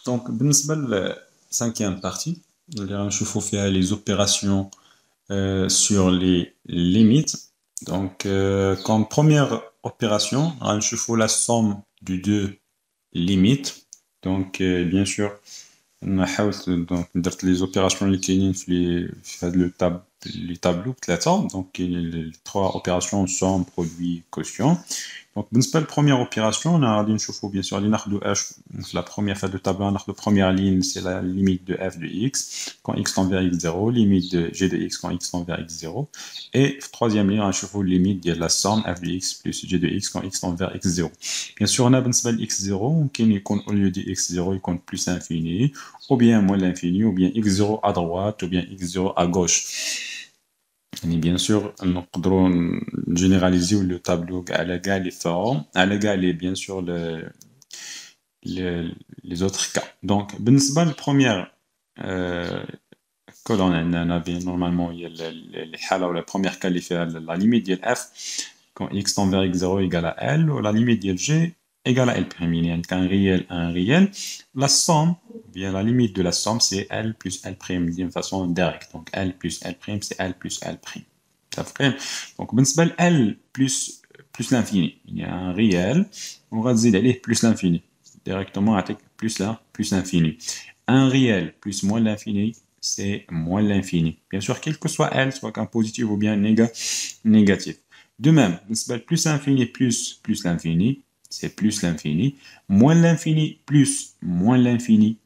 Donc, بالنسبة cinquième partie, اللي غنشوفوا فيها les opérations sur les limites. Donc, comme première opération, غنشوفوا la somme de deux limites. Donc, bien sûr, انا حاولت دونك درت لي زوبيراسيون اللي كاينين في هذا لي تابلو ثلاثه دونك كاين لي 3 اوبيراسيون سوم برودوي كوسيون دونك بالنسبه للبروميير اوبيراسيون انا غادي نشوفوا بيان سور غادي ناخذوا اش في لا بروميير في هذا التابلو ناخذوا بروميير لين سي لا ليميت دو اف دو اكس quand x tend vers x0 limite de g de x quand x tend vers x0 et troisième ligne غنشوفوا limite ديال la somme f de x plus g de x quand x tend vers x0 bien sûr هنا بالنسبه ل x0 ممكن يكون au lieu de x0 يكون plus infini ou bien moins l'infini, ou bien x0 à droite, ou bien x0 à gauche. Et bien sûr, nous pouvons généraliser le tableau à l'égal les formes, à l'égal et bien sûr les autres cas. Donc, la première colonne, on avait normalement la première cas, la limite de f quand x tend vers x0 égale à L, ou la limite de g égale à L'. Il y a un réel. La somme, bien la limite de la somme, c'est L plus L' d'une façon directe. Donc L plus L', c'est L plus L'. Donc, L plus l'infini. Il y a un réel, on va dire aller plus l'infini. Directement avec plus l'infini. Un réel plus moins l'infini, c'est moins l'infini. Bien sûr, quel que soit L, soit qu'un positif ou bien négatif. De même, plus l'infini plus l'infini, c'est plus l'infini. Moins l'infini plus moins l'infini,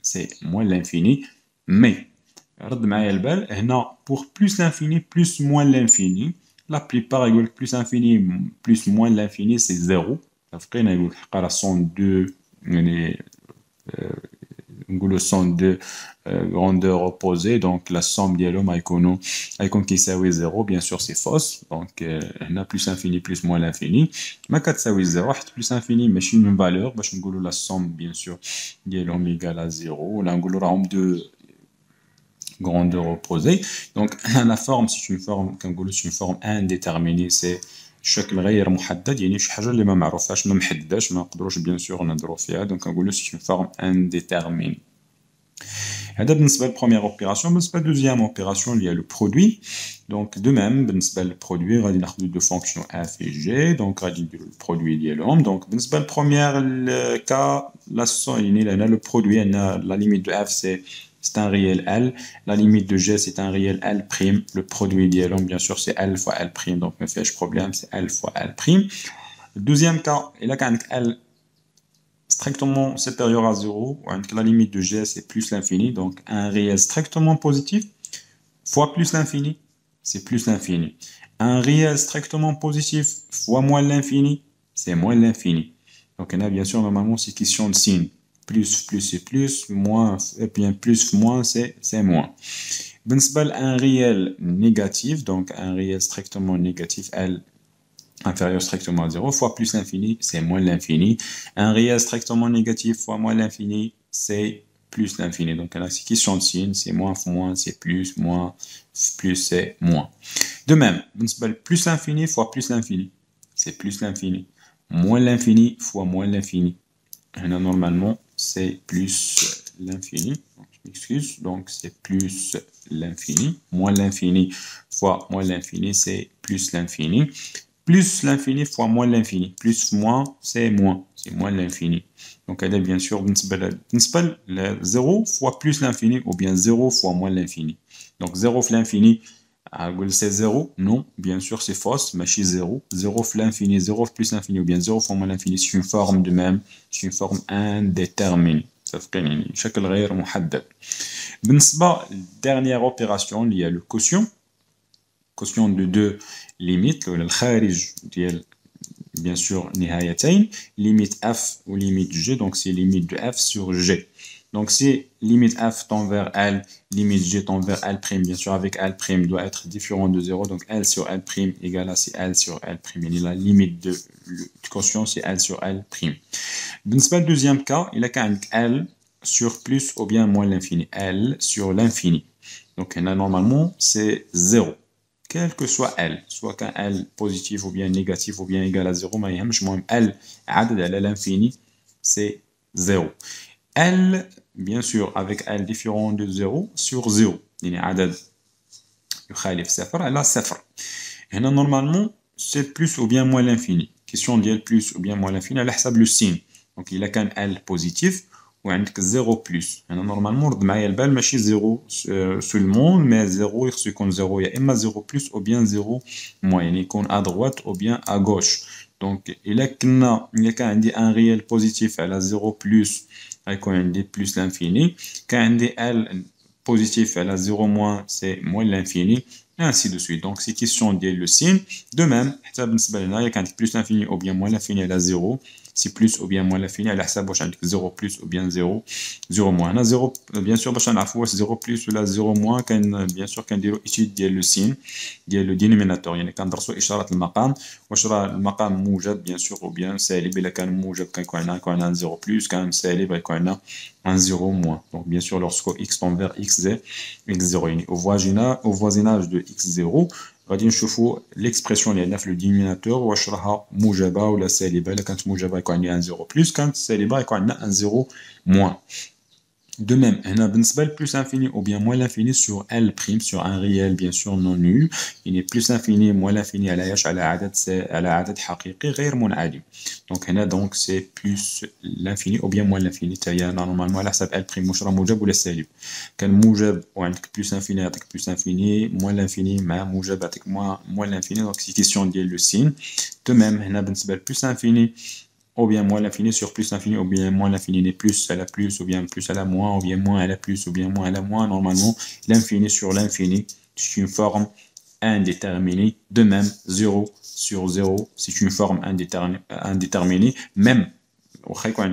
c'est moins l'infini. Mais, pour plus l'infini plus moins l'infini, la plupart égale plus infini plus moins l'infini, c'est 0. Ça sont deux grandeurs opposées, donc la somme ديالهم غيكون كيساوي 0. bien sûr c'est fausse, donc هنا plus infini plus moins l'infini ما كتساوي 0 حيت plus infini ماشي une valeur باش نقولوا la somme bien sûr ديالهم égale à 0 ولا نقولوا راهم deux grandeurs opposées. Donc la forme c'est une forme كنقولوا c'est une forme indéterminée, c'est شكل غير محدد يعني شي حاجه اللي ما معروفاش ما محدداش ما نقدروش بيان سور نهضروا فيها دونك نقولوا سي une forme indéterminée. هذا بالنسبه للبروميير اوبيراسيون. بالنسبه للدوزيام اوبيراسيون اللي هي لو برودوي دونك دو ميم بالنسبه للبرودوي غادي ناخذوا دو فونكسيون اف اي جي دونك غادي نديروا البرودوي ديالهم. دونك بالنسبه للبروميير كا لا يعني هنا لو برودوي عندنا لا ليميت دو اف سي c'est un réel L. La limite de G, c'est un réel L'. Le produit d'L, bien sûr, c'est L fois L'. Donc, ne fais-je problème, c'est L fois L'. Le deuxième cas, il a quand L strictement supérieur à 0. La limite de G, c'est plus l'infini. Donc, un réel strictement positif fois plus l'infini, c'est plus l'infini. Un réel strictement positif fois moins l'infini, c'est moins l'infini. Donc, on a bien sûr, normalement, c'est question de signe. Plus c'est plus, moins et bien plus moins c'est moins. بالنسبة un réel négatif, donc un réel strictement négatif, L inférieur strictement à 0 fois plus l'infini, c'est moins l'infini. Un réel strictement négatif fois moins l'infini, c'est plus l'infini. Donc là, c'est question de signe, c'est moins, c'est plus, moins, plus, c'est moins. De même, plus l'infini fois plus l'infini, c'est plus l'infini. Moins l'infini fois moins l'infini. Et là, normalement, c'est plus l'infini. Je m'excuse. Donc, c'est plus l'infini. Moins l'infini fois moins l'infini, c'est plus l'infini. Plus l'infini fois moins l'infini. Plus moins, c'est moins. C'est moins l'infini. Donc, elle est bien sûr 0 fois plus l'infini ou bien 0 fois moins l'infini. Donc, 0 fois l'infini, c'est 0. Non, bien sûr, c'est fausse, mais c'est 0. 0 fois l'infini, 0 plus l'infini ou bien 0 fois moins l'infini, c'est une forme de même. C'est une forme indéterminée. يعني شكل غير محدد. بالنسبة dernière opération liée à le quotient. Quotient de deux limites. الخارج ديال bien sûr نهايتين. Limite f ou limite g. Donc c'est limite de f sur g. Donc si limite f tend vers L, limite g tend vers L', bien sûr avec L' doit être différent de 0. Donc L sur L' égale à c'est L sur L'. La limite de quotient c'est L sur L'. Dans le deuxième cas, il a qu'un L sur plus ou bien moins l'infini. L sur l'infini. Donc là, normalement, c'est 0. Quel que soit L, soit qu'un L positif ou bien négatif ou bien égal à 0, mais L à l'infini, c'est 0. L, bien sûr, avec L différent de 0 sur 0. يعني عدد يخالف صفر على صفر. هنا normalement c'est plus ou bien moins l'infini. Question ديال plus ou bien moins l'infini على حسب le signe. Donc il a كان L positif وعندك 0 plus. هنا normalement رد معايا البال ماشي 0 seulement mais 0 يخصو يكون 0 يا اما 0 plus ou bien 0 moins. يعني يكون à droite ou bien à gauche. Donc إلا كان عندي un réel positif على 0 plus غيكون عندي plus l'infini. كان عندي L positif à la 0 moins, c'est moins l'infini, et ainsi de suite. Donc, c'est question de le signe. De même, il y a plus l'infini ou bien moins l'infini à la 0. Si plus ou bien moins l'infini, à la 0 plus ou bien 0, 0 moins. 0, bien sûr, 0 plus ou la 0 moins, bien sûr, quand on étudie le signe, le dénominateur. يعني كندرسوا إشارة المقام واش راه المقام موجب bien sûr ou bien سالب. إلا كان موجب كيكون عندنا 0 plus, كان سالب غيكون عندنا un 0 moins. Donc bien sûr lorsque x tend vers x0 يعني au voisinage de x0 غادي نشوفوا l'expression اللي عندنا في le dénominateur واش راها موجبة ولا سالبة. إلا كانت موجبة غيكون عندنا un 0 plus, كانت سالبة غيكون عندنا un 0 moins. De même, هنا بالنسبة plus infini ou bien moins l'infini sur L', sur un réel bien sûr non nul. Il est plus infini, moins l'infini على عدد حقيقي غير منعدم. Donc هنا donc c'est plus l'infini ou bien moins l'infini. تاهي normalement على حسب L' واش راه موجب ولا سالب. كان موجب وعندك plus infini يعطيك plus infini, moins l'infini مع موجب يعطيك moins l'infini. Donc c'est question ديال le signe. De même هنا بالنسبة plus infini ou bien moins l'infini sur plus l'infini, ou bien moins l'infini n'est plus à la plus, ou bien plus à la moins, ou bien moins à la plus, ou bien moins à la moins. Normalement, l'infini sur l'infini, c'est une forme indéterminée. De même, 0 sur 0, c'est une forme indéterminée. Même,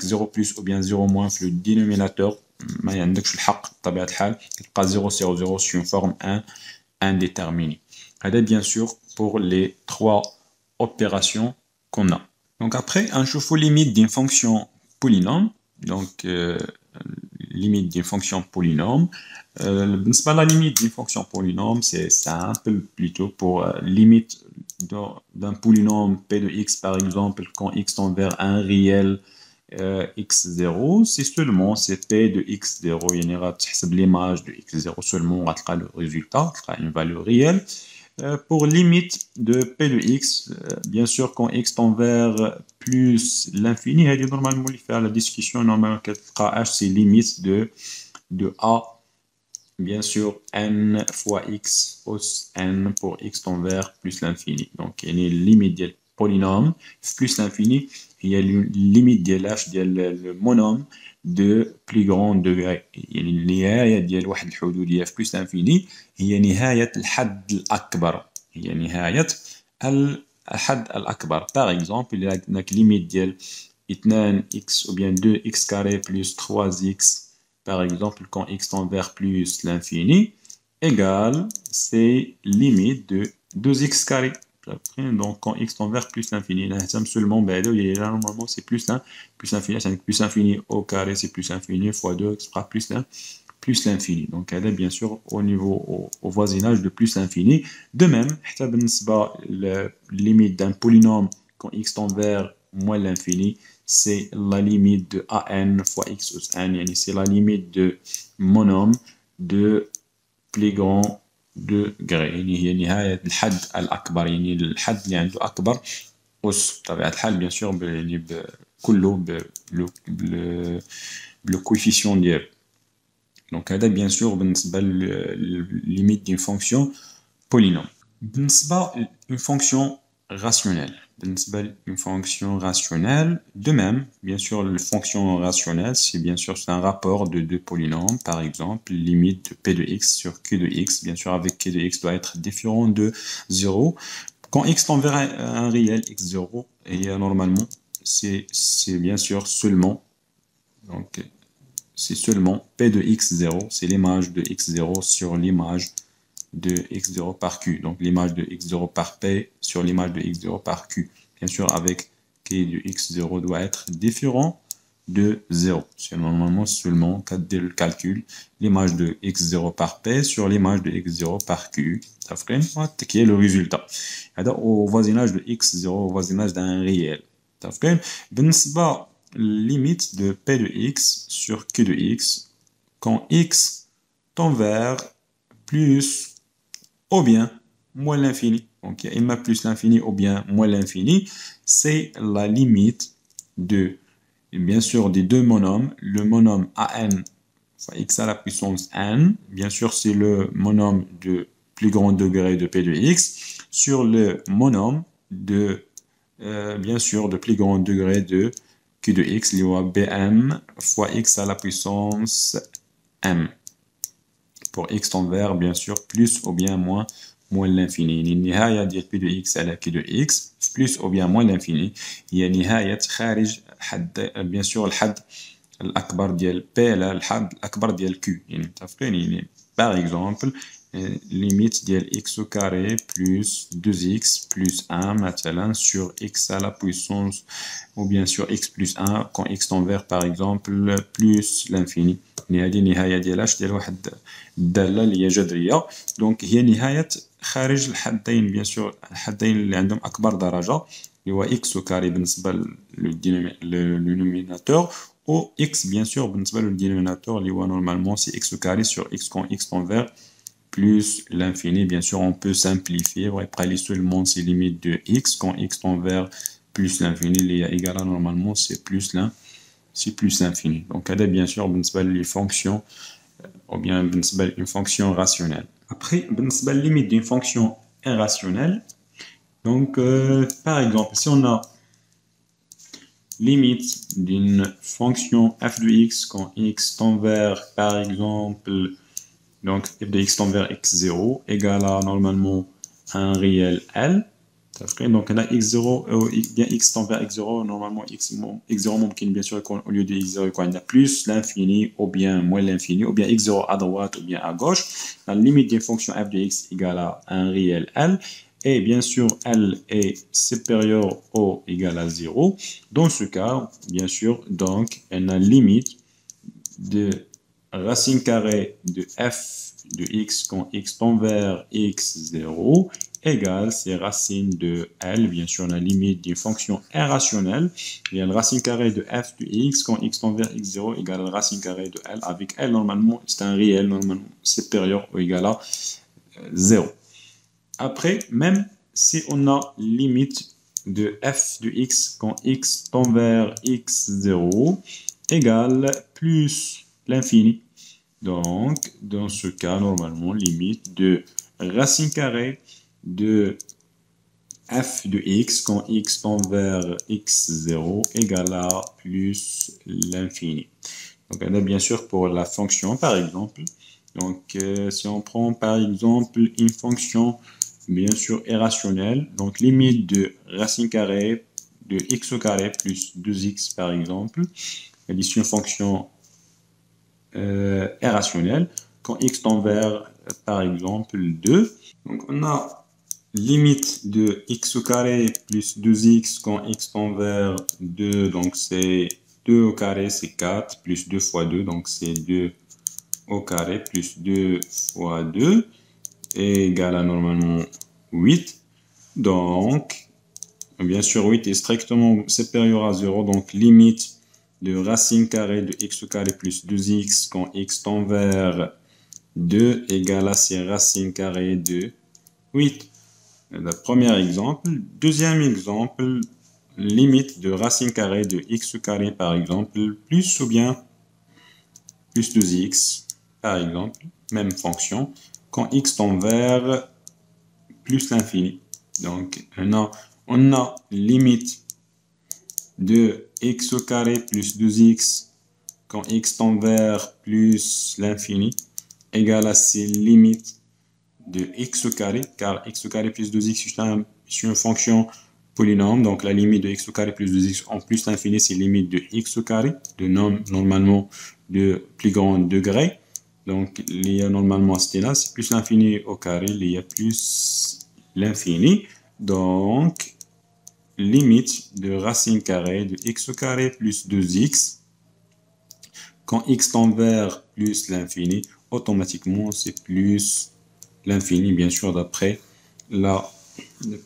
0 plus ou bien 0 moins, le dénominateur, ما عندكش الحق بطبيعة الحال تبقى 0 sur 0 c'est une forme indéterminée. هذا bien sûr pour les trois opérations qu'on a. Donc après, un chauffe-eau limite d'une fonction polynôme. Donc, limite d'une fonction polynôme. C'est pas la limite d'une fonction polynôme, c'est simple plutôt pour limite d'un polynôme p de x par exemple quand x tend vers un réel x0, c'est seulement c'est p de x0. Il y aura l'image de x0 seulement, on aura le résultat, une valeur réelle. Pour limite de p de x, bien sûr, quand x tend vers plus l'infini, normalement, il fait la discussion, normalement, h, c'est limite de a, bien sûr, n fois x os n pour x tend vers plus l'infini. Donc, il y a une limite du polynôme, plus l'infini, il y a une limite de h, le monôme, de plus grand degré. يعني النهاية ديال واحد الحدودية في بلس انفيني هي نهاية الحد الأكبر. هي نهاية الحد الأكبر. Par exemple, il y a une limite ديال 2x ou bien 2x carré plus 3x par exemple quand x tend vers plus l'infini égale c'est limite de 2x carré. Donc quand x tend vers plus l'infini, seulement normalement c'est plus l'infini, c'est plus l'infini au carré, c'est plus l'infini fois 2, sera plus l'infini. Donc elle est bien sûr au niveau au voisinage de plus l'infini. De même, la limite d'un polynôme quand x tend vers moins l'infini, c'est la limite de an fois x os n, c'est la limite de monôme de plus grand degré. يعني هي نهاية الحد الأكبر، يعني الحد اللي عنده أكبر أس بطبيعة الحال بيان سور يعني كله بالكويفيسيون ديالو. دونك هذا بيان سور بالنسبة للليميت دين فونكسيون بولينوم. بالنسبة لune fonction rationnelle. Une fonction rationnelle, de même, bien sûr, la fonction rationnelle, c'est bien sûr un rapport de deux polynômes, par exemple, limite de p de x sur q de x, bien sûr, avec q de x doit être différent de 0. Quand x tend vers un réel x0, et normalement, c'est bien sûr seulement, donc, c'est seulement p de x0, c'est l'image de x0 sur l'image de x0 par q. Donc l'image de x0 par p sur l'image de x0 par q. Bien sûr, avec k de x0 doit être différent de 0. C'est normalement seulement, dès le calcul, l'image de x0 par p sur l'image de x0 par q. Ça ferait qui est le résultat. Alors, au voisinage de x0, au voisinage d'un réel. Ça ferait, بالنسبة limite de P de x sur Q de x quand x tend vers plus ou bien moins l'infini. Donc, il y a imma plus l'infini ou bien moins l'infini. C'est la limite de, bien sûr, des deux monômes. Le monôme an fois x à la puissance n. Bien sûr, c'est le monôme de plus grand degré de P de x sur le monôme de, bien sûr, de plus grand degré de Q de x, il y a bm fois x à la puissance m. Pour x tend vers, bien sûr, plus ou bien moins l'infini. النهاية ديال P de x على Q de x plus ou bien moins l'infini هي نهاية خارج حد bien sûr الحد الأكبر ديال P على الحد الأكبر ديال Q. يعني متفقين يعني par exemple limite ديال x au carré plus 2x plus 1 مثلا sur x à la puissance ou bien sur x plus 1 quand x tend vers par exemple plus l'infini. هذه النهاية ديالاش ديال واحد الدالة اللي هي جذرية. دونك هي نهاية خارج الحدين بيان سور الحدين اللي عندهم أكبر درجة اللي هو x au carré بالنسبة للنوميناتور و x bien sûr بالنسبة للدينوميناتور اللي هو normalement c'est x au carré sur x quand x tend vers plus l'infini. Bien sûr on peut simplifier ويبقى seulement c'est limite de x quand x tend vers plus l'infini اللي هي égal à normalement c'est plus l'infini. Donc هذا bien sûr بالنسبة les fonctions ou bien بالنسبة une fonction rationnelle. Après بالنسبة limite d'une fonction irrationnelle. Donc par exemple si on a limite d'une fonction f de x quand x tend vers par exemple donc f de x tend vers x0 égale à normalement un réel L. Donc on a x0 bien x tend vers x0 normalement x0 ممكن bien sûr au lieu de x0 on a plus l'infini ou bien moins l'infini ou bien x0 à droite ou bien à gauche. La limite d'une fonction f de x égale à un réel L et bien sûr L est supérieur ou égal à 0. Dans ce cas bien sûr donc on a limite de racine carrée de f de x quand x tend vers x0 égale c'est racine de L, bien sûr la limite d'une fonction irrationnelle. Il y a la racine carrée de f de x quand x tend vers x0 égale la racine carrée de L avec L normalement c'est un réel normalement supérieur ou égal à 0. Après, même si on a limite de f de x quand x tend vers x0 égale plus l'infini. Donc, dans ce cas, normalement, limite de racine carrée de f de x quand x tend vers x0 égale à plus l'infini. Donc, on a bien sûr pour la fonction, par exemple. Donc, si on prend par exemple une fonction bien sûr irrationnelle, donc limite de racine carrée de x au carré plus 2x par exemple, ici une fonction irrationnelle quand x tend vers par exemple 2. Donc on a limite de x au carré plus 2x quand x tend vers 2, donc c'est 2 au carré c'est 4 plus 2 fois 2, donc c'est 2 au carré plus 2 fois 2 est égal à normalement 8. Donc bien sûr 8 est strictement supérieur à 0, donc limite de racine carrée de x au carré plus 2x quand x tend vers 2 égale à ces racine carrée de 8. Le premier exemple. Deuxième exemple, limite de racine carrée de x au carré par exemple plus ou bien plus 2x par exemple, même fonction, quand x tend vers plus l'infini. Donc on a limite de x au carré plus 2x quand x tend vers plus l'infini égale à ces limites de x au carré, car x au carré plus 2x c'est une fonction polynôme, donc la limite de x au carré plus 2x en plus l'infini c'est limite de x au carré, de normalement de plus grand degré. Donc il y a normalement c'était là, c'est plus l'infini au carré, il y a plus l'infini. Donc limite de racine carrée de x au carré plus 2x quand x tend vers plus l'infini, automatiquement c'est plus l'infini, bien sûr, d'après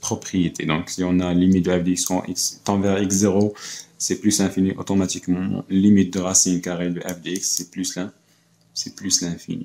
propriété. Donc, si on a limite de f de x quand x tend vers x0, c'est plus l'infini, automatiquement, limite de racine carrée de f de x, c'est plus l'infini.